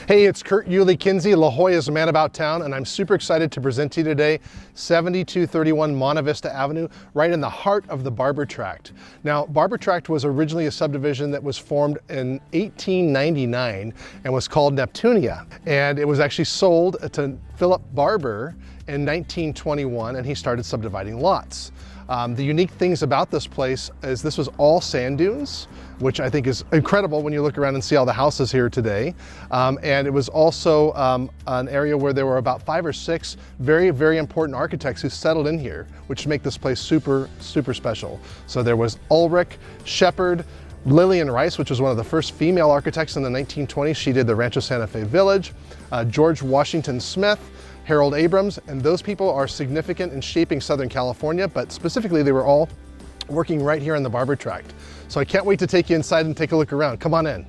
Hey, it's Kurt Yulee-Kinsey, La Jolla's Man About Town, and I'm super excited to present to you today 7231 Monte Vista Avenue, right in the heart of the Barber Tract. Now, Barber Tract was originally a subdivision that was formed in 1899 and was called Neptunia. And it was actually sold to Philip Barber in 1921, and he started subdividing lots. The unique things about this place is this was all sand dunes, which I think is incredible when you look around and see all the houses here today. And it was also an area where there were about 5 or 6 very, very important architects who settled in here, which make this place super, super special. So there was Ulrich, Shepard, Lillian Rice, which was one of the first female architects in the 1920s. She did the Rancho Santa Fe Village. George Washington Smith, Harold Abrams, and those people are significant in shaping Southern California, but specifically they were all working right here in the Barber Tract. So I can't wait to take you inside and take a look around. Come on in.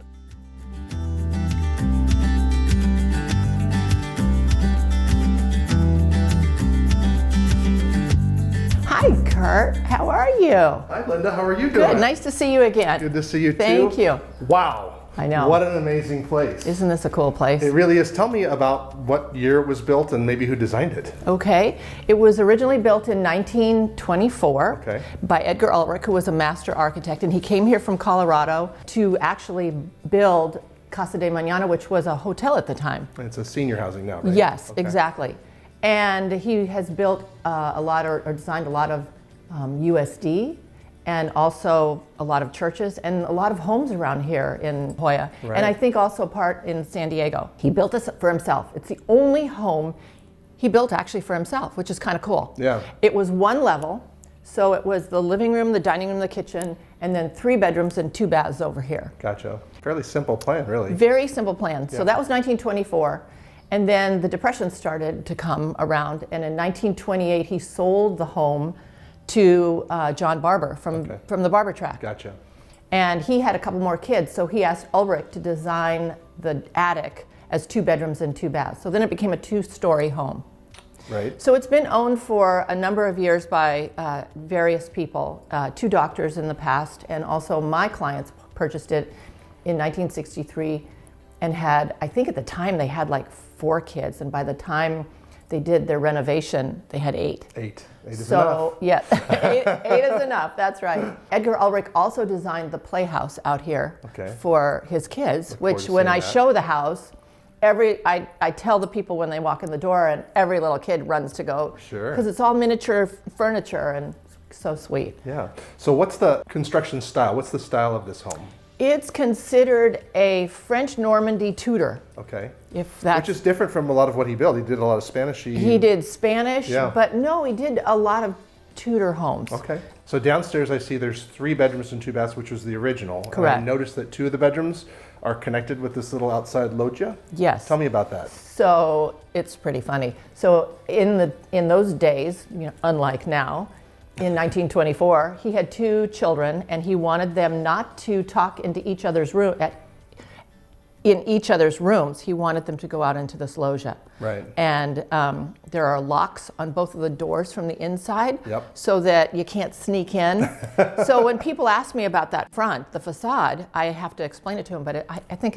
Hi, Kurt. How are you? Hi, Linda. How are you doing? Good. Nice to see you again. Good to see you too. Thank you. Wow. I know. What an amazing place. Isn't this a cool place? It really is. Tell me about what year it was built and maybe who designed it. Okay. It was originally built in 1924 by Edgar Ulrich, who was a master architect, and he came here from Colorado to actually build Casa de Mañana, which was a hotel at the time. And it's a senior housing now, right? Yes, exactly. And he has built a lot or designed a lot of USD, and also a lot of churches and a lot of homes around here in Hoya. Right. And I think also part in San Diego. He built this for himself. It's the only home he built actually for himself, which is kind of cool. Yeah. It was one level, so it was the living room, the dining room, the kitchen, and then 3 bedrooms and 2 baths over here. Gotcha. Fairly simple plan, really. Very simple plan. Yeah. So that was 1924. And then the Depression started to come around, and in 1928 he sold the home to John Barber from the Barber Tract. Gotcha. And he had a couple more kids, so he asked Ulrich to design the attic as 2 bedrooms and 2 baths. So then it became a 2-story home. Right. So it's been owned for a number of years by various people, 2 doctors in the past, and also my clients purchased it in 1963 and had, I think at the time they had like 4 kids, and by the time they did their renovation, they had 8. 8 is so, enough. Yeah, 8 is enough, that's right. Edgar Ulrich also designed the playhouse out here for his kids, which when I show the house, I tell the people when they walk in the door, and every little kid runs to go. Sure. Because it's all miniature furniture and so sweet. Yeah. So what's the construction style? What's the style of this home? It's considered a French Normandy Tudor. Okay. Which is different from a lot of what he built. He did a lot of Spanish. He did Spanish, but no, he did a lot of Tudor homes. Okay. So downstairs I see there's 3 bedrooms and 2 baths, which was the original. Correct. And I noticed that 2 of the bedrooms are connected with this little outside loggia. Yes. Tell me about that. So it's pretty funny. So in those days, unlike now, in 1924, he had 2 children, and he wanted them not to talk into each other's room in each other's rooms. He wanted them to go out into this loggia. Right. And there are locks on both of the doors from the inside, so that you can't sneak in. So when people ask me about that front, the facade, I have to explain it to them. But I think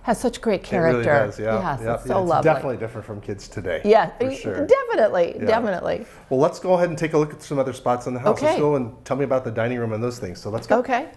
has such great character. It really does, yeah. Yes, it's so lovely. It's definitely different from kids today. Yeah, for sure. Definitely. Well, let's go ahead and take a look at some other spots in the house. Okay. Let's go and tell me about the dining room and those things. So let's go. Okay.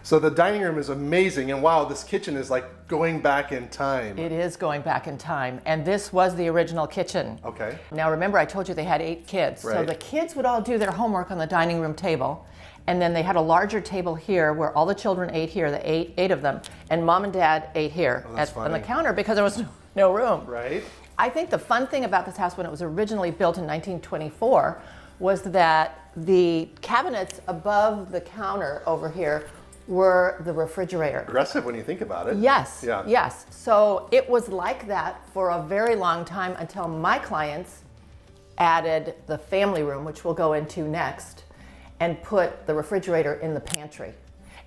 So the dining room is amazing, and wow, this kitchen is like going back in time. It is going back in time, and this was the original kitchen. Okay. Now remember, I told you they had 8 kids. Right. So the kids would all do their homework on the dining room table, and then they had a larger table here where all the children ate here, the eight of them, and Mom and Dad ate here on the counter because there was no room. Right. I think the fun thing about this house when it was originally built in 1924 was that the cabinets above the counter over here were the refrigerator. Aggressive when you think about it. Yes, yeah. Yes. So it was like that for a very long time until my clients added the family room, which we'll go into next, and put the refrigerator in the pantry.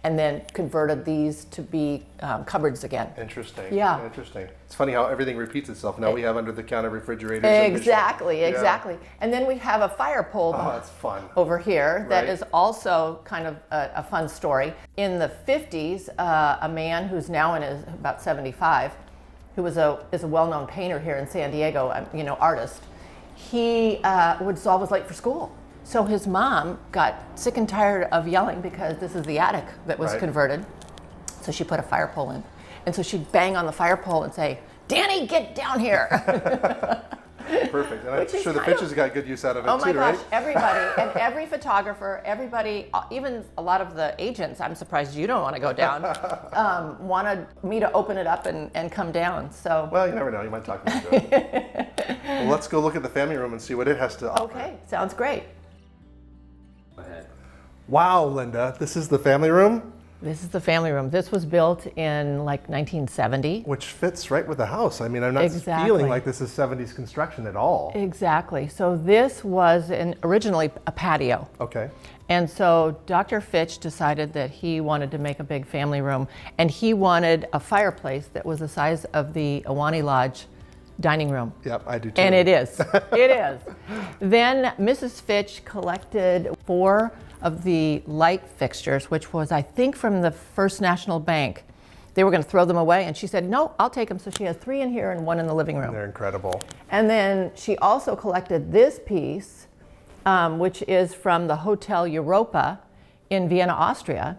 and then converted these to be cupboards again. Interesting. Yeah. Interesting. It's funny how everything repeats itself. Now we have under-the-counter refrigerators. And Exactly, yeah. exactly. And then we have a fire pole that's fun. over here that Right. is also kind of a fun story. In the 50s, a man who's now in his about 75, who is a well-known painter here in San Diego, artist, he was always late for school. So his mom got sick and tired of yelling because this is the attic that was Right. converted. So she put a fire pole in. And so she'd bang on the fire pole and say, "Danny, get down here." Perfect. And I'm Which is sure the kind pictures got good use out of it Oh my too, gosh, right? everybody, and every photographer, everybody, even a lot of the agents, I'm surprised you don't want to go down, wanted me to open it up and come down. So. Well, you never know. You might talk me into it. Well, let's go look at the family room and see what it has to offer. Okay, sounds great. Go ahead. Wow, Linda, this is the family room, This is the family room. This was built in like 1970. which fits right with the house. I mean, I'm not Exactly. feeling like this is 70s construction at all. Exactly. So this was originally a patio. Okay. And so Dr. Fitch decided that he wanted to make a big family room, and he wanted a fireplace that was the size of the Awani Lodge dining room. Yep, I do too. And it is. It is. Then Mrs. Fitch collected 4 of the light fixtures, which was, I think, from the First National Bank. They were going to throw them away, and she said, "No, I'll take them." So she has 3 in here and 1 in the living room. They're incredible. And then she also collected this piece, which is from the Hotel Europa in Vienna, Austria,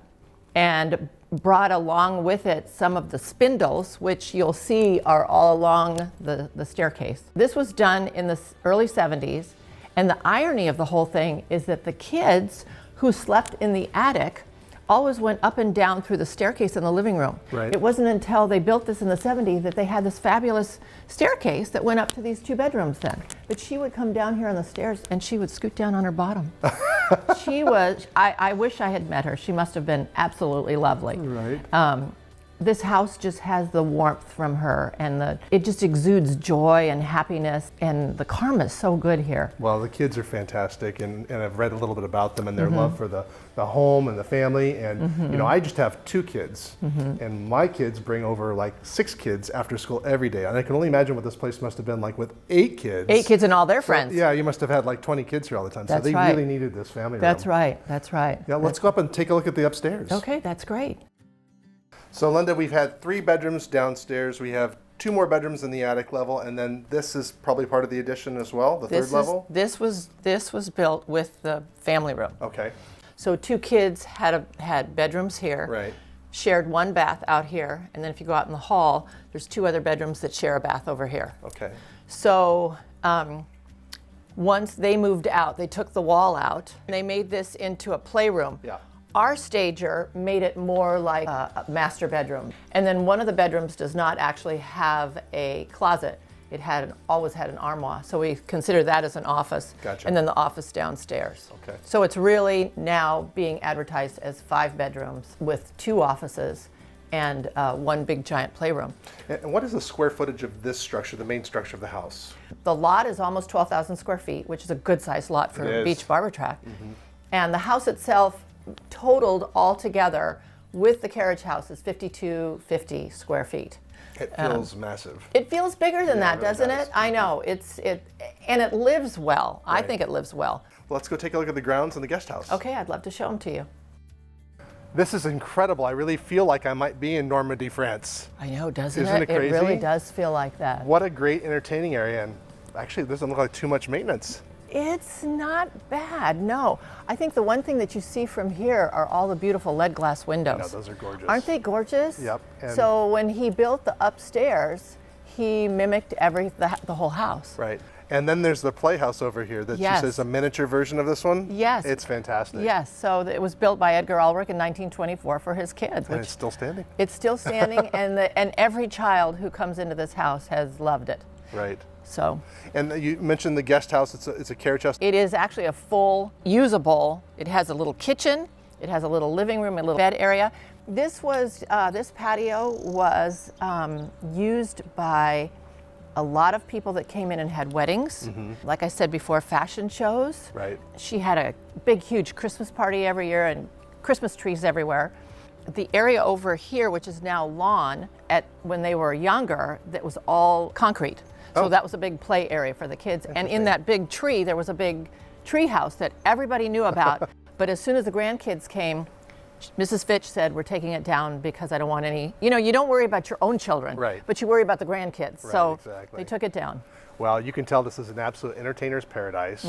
and brought along with it some of the spindles, which you'll see are all along the staircase. This was done in the early 70s, and the irony of the whole thing is that the kids who slept in the attic always went up and down through the staircase in the living room. Right. It wasn't until they built this in the 70s that they had this fabulous staircase that went up to these 2 bedrooms then. But she would come down here on the stairs and she would scoot down on her bottom. She was, I wish I had met her. She must have been absolutely lovely. Right. This house just has the warmth from her, and it just exudes joy and happiness, and the karma is so good here. Well, the kids are fantastic, and I've read a little bit about them and their Mm-hmm. love for the home and the family. And, I just have 2 kids, Mm-hmm. and my kids bring over like 6 kids after school every day. And I can only imagine what this place must have been like with 8 kids. 8 kids and all their friends. Yeah, you must have had like 20 kids here all the time. That's so they right. really needed this family That's room. right, that's right. Yeah, let's go up and take a look at the upstairs. Okay, that's great. So Linda, we've had 3 bedrooms downstairs. We have 2 more bedrooms in the attic level, and then this is probably part of the addition as well, the third level? This was built with the family room. Okay, So 2 kids had bedrooms here. right. Shared 1 bath out here, and then if you go out in the hall, there's 2 other bedrooms that share a bath over here. Okay, So once they moved out, they took the wall out, and they made this into a playroom. yeah. Our stager made it more like a master bedroom. And then one of the bedrooms does not actually have a closet. It always had an armoire. So we consider that as an office. Gotcha. And then the office downstairs. Okay. So it's really now being advertised as 5 bedrooms with 2 offices and 1 big giant playroom. And what is the square footage of this structure, the main structure of the house? The lot is almost 12,000 square feet, which is a good sized lot for It a is. beach barber tract. And the house itself totaled altogether with the carriage house is 5250 square feet. It feels massive. It feels bigger than that, it really doesn't does. it? I know. And it lives well. I Right. think it lives well. Well, let's go take a look at the grounds and the guest house. Okay, I'd love to show them to you. This is incredible. I really feel like I might be in Normandy, France. I know, doesn't Isn't it? it crazy? It really does feel like that. What a great entertaining area, and actually it doesn't look like too much maintenance. It's not bad, no. I think the one thing that you see from here are all the beautiful lead glass windows. No, those are gorgeous. Aren't they gorgeous? Yep, and- So when he built the upstairs, he mimicked the whole house. Right. And then there's the playhouse over here that Yes. she says a miniature version of this one. Yes. It's fantastic. Yes, so it was built by Edgar Ulrich in 1924 for his kids. And Which it's still standing. it's still standing, and every child who comes into this house has loved it. Right. So And you mentioned the guest house. It's a carriage house. it is actually a full usable. It has a little kitchen. It has a little living room, a little bed area. This patio was used by a lot of people that came in and had weddings. Like I said before, fashion shows. Right. She had a big, huge Christmas party every year and Christmas trees everywhere. the area over here, which is now lawn, when they were younger, that was all concrete. So that was a big play area for the kids. And in that big tree, there was a big tree house that everybody knew about. But as soon as the grandkids came, Mrs. Fitch said, we're taking it down because I don't want any, you don't worry about your own children, but you worry about the grandkids. Right, so exactly. they took it down. Well, you can tell this is an absolute entertainer's paradise,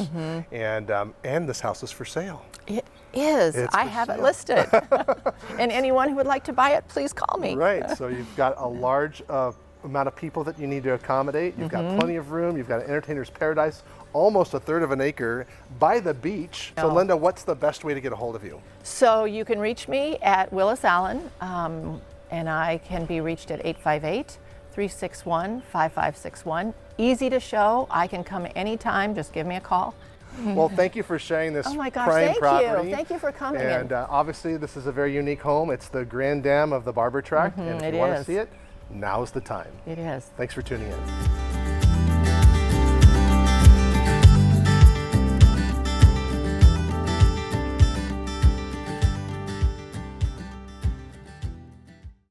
and this house is for sale. It is. I have it listed. And anyone who would like to buy it, please call me. Right, so you've got a large amount of people that you need to accommodate. You've got plenty of room. You've got an entertainer's paradise, almost a third of an acre by the beach. So Linda, what's the best way to get a hold of you? So you can reach me at Willis Allen, and I can be reached at 858-361-5561. Easy to show. I can come anytime. Just give me a call. Well, thank you for sharing this Oh my gosh, prime thank property. you. Thank you for coming. And obviously, this is a very unique home. It's the Grand Dam of the Barber Tract. And if you want to see it, now's the time. It is. Thanks for tuning in.